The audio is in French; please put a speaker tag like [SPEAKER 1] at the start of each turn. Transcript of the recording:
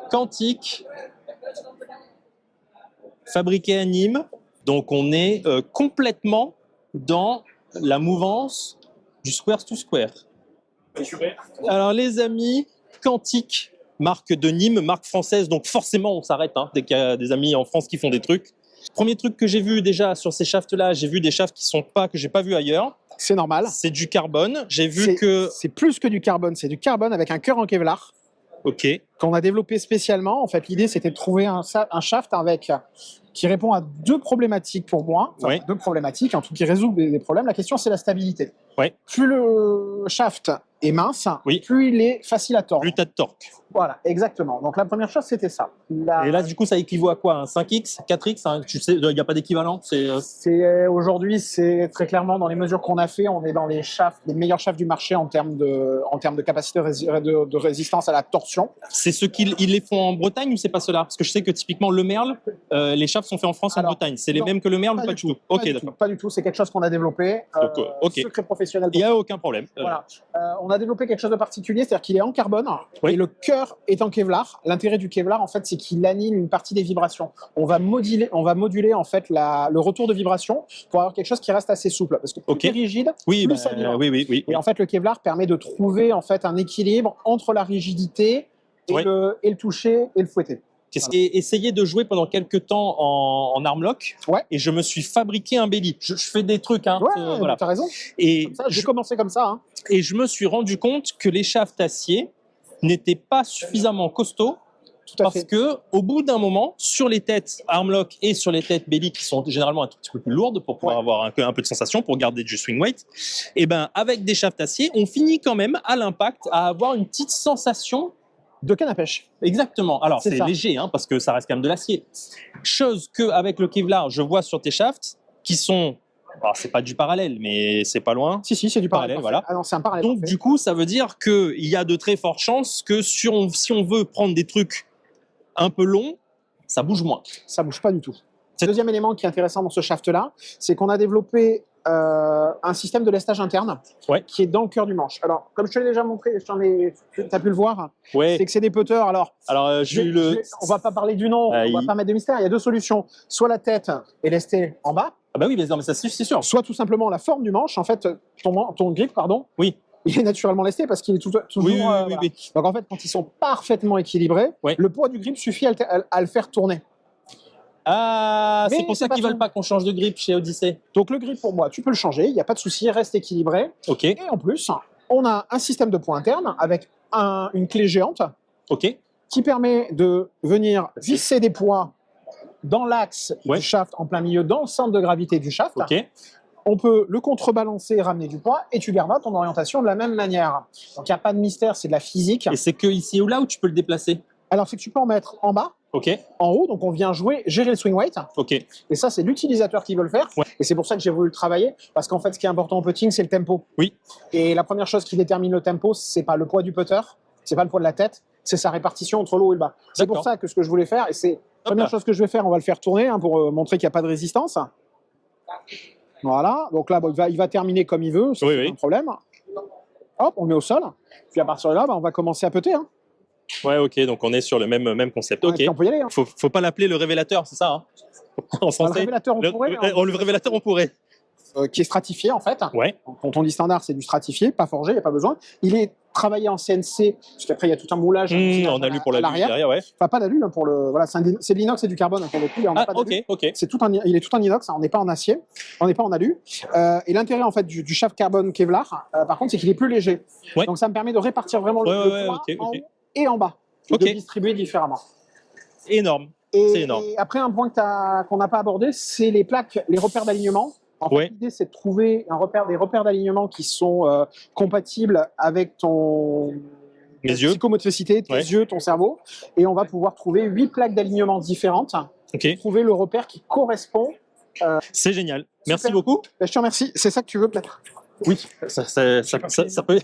[SPEAKER 1] Quantique, fabriqué à Nîmes. Donc on est complètement dans la mouvance du square to square. Alors les amis, Quantique, marque de Nîmes, marque française, donc forcément on s'arrête dès qu'il y a des amis en France qui font des trucs. Premier truc que j'ai vu déjà sur ces shafts-là, j'ai vu des shafts que j'ai pas vu ailleurs.
[SPEAKER 2] C'est normal.
[SPEAKER 1] C'est du carbone. J'ai vu que
[SPEAKER 2] c'est plus que du carbone, c'est du carbone avec un cœur en Kevlar.
[SPEAKER 1] Ok.
[SPEAKER 2] Qu'on a développé spécialement. En fait, l'idée c'était de trouver un shaft qui répond à deux problématiques pour moi. Enfin,
[SPEAKER 1] ouais.
[SPEAKER 2] Deux problématiques, en tout qui résout des problèmes. La question c'est la stabilité.
[SPEAKER 1] Ouais.
[SPEAKER 2] Plus le shaft est mince, plus il est facile à tordre.
[SPEAKER 1] Plus tu as de torque.
[SPEAKER 2] Voilà, exactement. Donc la première chose, c'était ça.
[SPEAKER 1] Et là, du coup, ça équivaut à quoi? Un 5X, 4X, tu sais, il n'y a pas d'équivalent?
[SPEAKER 2] Aujourd'hui, c'est très clairement dans les mesures qu'on a fait, on est dans les meilleurs shafts du marché en termes de capacité de résistance à la torsion.
[SPEAKER 1] C'est ceux qu'ils les font en Bretagne ou c'est pas ceux-là? Parce que je sais que typiquement le Merle, les shafts sont faits en France et en Bretagne. C'est les mêmes que le Merle ou pas du tout? Ok, d'accord.
[SPEAKER 2] Pas du tout, c'est quelque chose qu'on a développé. Secret professionnel.
[SPEAKER 1] Il n'y a aucun problème.
[SPEAKER 2] Voilà. On a développé quelque chose de particulier, c'est-à-dire qu'il est en carbone et le cœur est en Kevlar. L'intérêt du Kevlar, en fait, c'est qu'il annule une partie des vibrations. On va moduler en fait le retour de vibration pour avoir quelque chose qui reste assez souple. Parce que plus c'est rigide, plus ça vibre.
[SPEAKER 1] Oui.
[SPEAKER 2] Et en fait, le Kevlar permet de trouver en fait un équilibre entre la rigidité et le toucher et le fouetter.
[SPEAKER 1] J'ai essayé de jouer pendant quelques temps en armlock et je me suis fabriqué un belly. Je fais des trucs.
[SPEAKER 2] Voilà. T'as raison.
[SPEAKER 1] Et
[SPEAKER 2] j'ai commencé comme ça.
[SPEAKER 1] Et je me suis rendu compte que les shafts acier n'étaient pas suffisamment costauds parce que au bout d'un moment, sur les têtes armlock et sur les têtes belly qui sont généralement un tout petit peu plus lourdes pour pouvoir avoir un peu de sensation, pour garder du swing weight, et ben avec des shafts acier, on finit quand même à l'impact à avoir une petite sensation
[SPEAKER 2] de canne à pêche.
[SPEAKER 1] Exactement. Alors c'est léger parce que ça reste quand même de l'acier. Chose que avec le Kevlar, je vois sur tes shafts qui sont alors, c'est pas du parallèle, mais c'est pas loin.
[SPEAKER 2] Si, c'est du parallèle.
[SPEAKER 1] Voilà.
[SPEAKER 2] Ah non, c'est un parallèle.
[SPEAKER 1] Donc, du coup, ça veut dire qu'il y a de très fortes chances que si on veut prendre des trucs un peu longs, ça bouge moins.
[SPEAKER 2] Ça bouge pas du tout. Le deuxième élément qui est intéressant dans ce shaft-là, c'est qu'on a développé un système de lestage interne qui est dans le cœur du manche. Alors, comme je te l'ai déjà montré, tu as pu le voir, c'est que c'est des putters. Alors on va pas parler du nom, on va pas mettre de mystère. Il y a deux solutions. Soit la tête est lestée en bas.
[SPEAKER 1] Ah bah oui, mais ça c'est sûr.
[SPEAKER 2] Soit tout simplement la forme du manche. En fait, ton grip, il est naturellement lesté parce qu'il est toujours.
[SPEAKER 1] Oui.
[SPEAKER 2] Donc en fait, quand ils sont parfaitement équilibrés, le poids du grip suffit à le faire tourner.
[SPEAKER 1] Ah, c'est pour ça qu'ils veulent pas qu'on change de grip chez Odyssey.
[SPEAKER 2] Donc le grip pour moi, tu peux le changer, il n'y a pas de souci, il reste équilibré.
[SPEAKER 1] Ok.
[SPEAKER 2] Et en plus, on a un système de poids interne avec une clé géante.
[SPEAKER 1] Ok.
[SPEAKER 2] Qui permet de venir visser des poids dans l'axe du shaft, en plein milieu, dans le centre de gravité du shaft. On peut le contrebalancer et ramener du poids, et tu garderas ton orientation de la même manière. Donc il n'y a pas de mystère, c'est de la physique.
[SPEAKER 1] Et c'est que ici ou là où tu peux le déplacer?
[SPEAKER 2] Alors c'est que tu peux en mettre en bas, en haut, donc on vient gérer le swing weight. Et ça, c'est l'utilisateur qui veut le faire. Et c'est pour ça que j'ai voulu le travailler, parce qu'en fait, ce qui est important au putting, c'est le tempo. Et la première chose qui détermine le tempo, c'est pas le poids du putter, c'est pas le poids de la tête, c'est sa répartition entre le haut et le bas. C'est pour ça que ce que je voulais faire, et c'est la première chose que je vais faire, on va le faire tourner pour montrer qu'il n'y a pas de résistance. Voilà, donc là, il va terminer comme il veut, c'est pas un problème. Hop, on le met au sol. Puis à partir de là, on va commencer à putter.
[SPEAKER 1] Ouais, ok, donc on est sur le même concept. Ok.
[SPEAKER 2] On peut y aller.
[SPEAKER 1] Faut pas l'appeler le révélateur, c'est ça en français.
[SPEAKER 2] Le révélateur, on pourrait.
[SPEAKER 1] Le révélateur, on pourrait.
[SPEAKER 2] Qui est stratifié en fait. Quand on dit standard, c'est du stratifié, pas forgé, il n'y a pas besoin. Il est travaillé en CNC, parce qu'après il y a tout un moulage.
[SPEAKER 1] On a lu pour l'alu derrière,
[SPEAKER 2] Enfin, pas d'alu, pour le. Voilà, c'est de l'inox et du carbone pour le coup. Il est tout en inox, on n'est pas en acier, on n'est pas en alu. Et l'intérêt en fait du shaft carbone Kevlar, par contre, c'est qu'il est plus léger. Donc ça me permet de répartir vraiment le poids en haut et en bas, de distribuer différemment.
[SPEAKER 1] Énorme. C'est énorme.
[SPEAKER 2] Et après, un point qu'on n'a pas abordé, c'est les plaques, les repères d'alignement. En fait, l'idée, c'est de trouver des repères d'alignement qui sont compatibles avec ton psychomotricité, tes yeux, ton cerveau. Et on va pouvoir trouver 8 plaques d'alignement différentes. Trouver le repère qui correspond.
[SPEAKER 1] C'est génial. Merci beaucoup.
[SPEAKER 2] Je te remercie. C'est ça que tu veux peut-être?
[SPEAKER 1] Oui, ça peut.